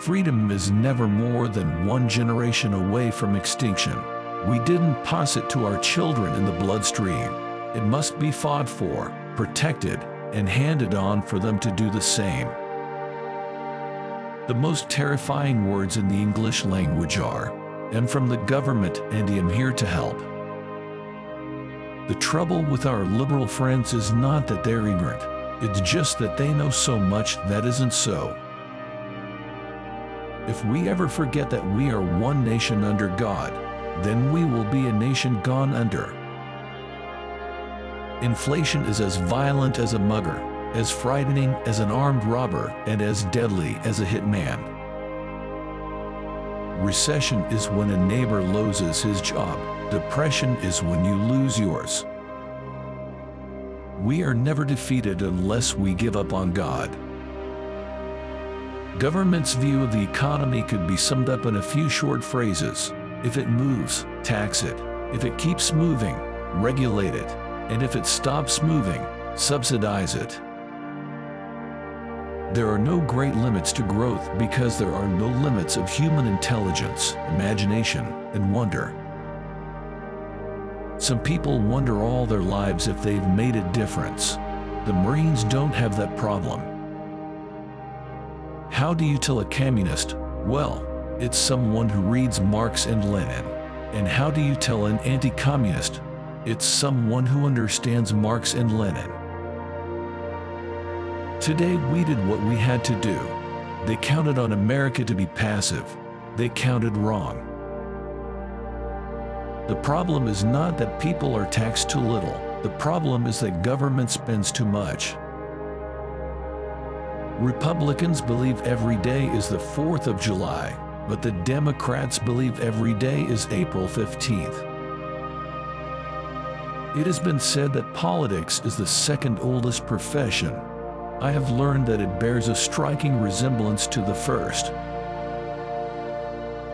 Freedom is never more than one generation away from extinction. We didn't pass it to our children in the bloodstream. It must be fought for, protected, and handed on for them to do the same. The most terrifying words in the English language are, "I'm from the government and I am here to help." The trouble with our liberal friends is not that they're ignorant, it's just that they know so much that isn't so. If we ever forget that we are one nation under God, then we will be a nation gone under. Inflation is as violent as a mugger, as frightening as an armed robber, and as deadly as a hitman. Recession is when a neighbor loses his job. Depression is when you lose yours. We are never defeated unless we give up on God. Government's view of the economy could be summed up in a few short phrases. If it moves, tax it. If it keeps moving, regulate it. And if it stops moving, subsidize it. There are no great limits to growth because there are no limits of human intelligence, imagination, and wonder. Some people wonder all their lives if they've made a difference. The Marines don't have that problem. How do you tell a communist? Well, it's someone who reads Marx and Lenin. And how do you tell an anti-communist? It's someone who understands Marx and Lenin. Today we did what we had to do. They counted on America to be passive. They counted wrong. The problem is not that people are taxed too little. The problem is that government spends too much. Republicans believe every day is the 4th of July, but the Democrats believe every day is April 15th. It has been said that politics is the second oldest profession. I have learned that it bears a striking resemblance to the first.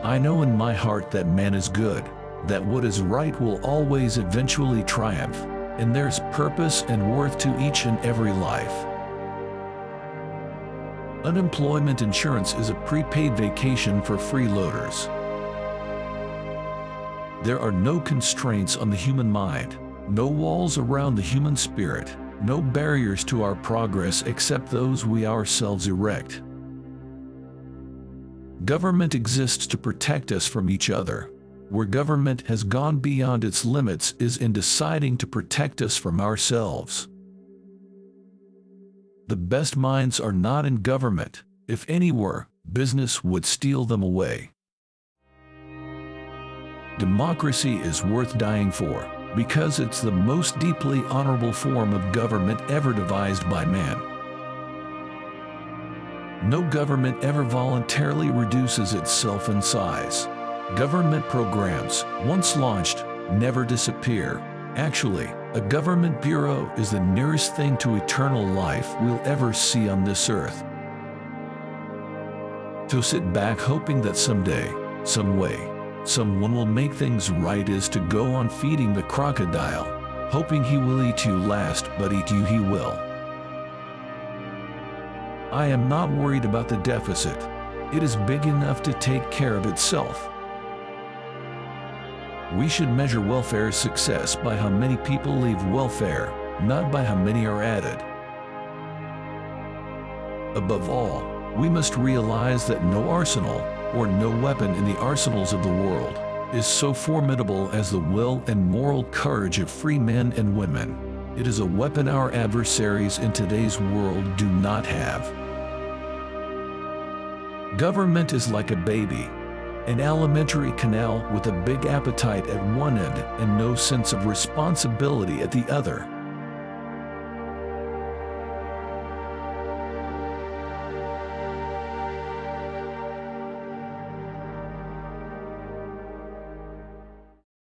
I know in my heart that man is good, that what is right will always eventually triumph, and there's purpose and worth to each and every life. Unemployment insurance is a prepaid vacation for freeloaders. There are no constraints on the human mind, no walls around the human spirit, no barriers to our progress except those we ourselves erect. Government exists to protect us from each other. Where government has gone beyond its limits is in deciding to protect us from ourselves. The best minds are not in government. If any were, business would steal them away. Democracy is worth dying for, because it's the most deeply honorable form of government ever devised by man. No government ever voluntarily reduces itself in size. Government programs, once launched, never disappear. Actually, a government bureau is the nearest thing to eternal life we'll ever see on this earth. To sit back hoping that someday, some way, someone will make things right is to go on feeding the crocodile, hoping he will eat you last, but eat you he will. I am not worried about the deficit. It is big enough to take care of itself. We should measure welfare success by how many people leave welfare, not by how many are added. Above all, we must realize that no arsenal, or no weapon in the arsenals of the world, is so formidable as the will and moral courage of free men and women. It is a weapon our adversaries in today's world do not have. Government is like a baby. An alimentary canal with a big appetite at one end and no sense of responsibility at the other.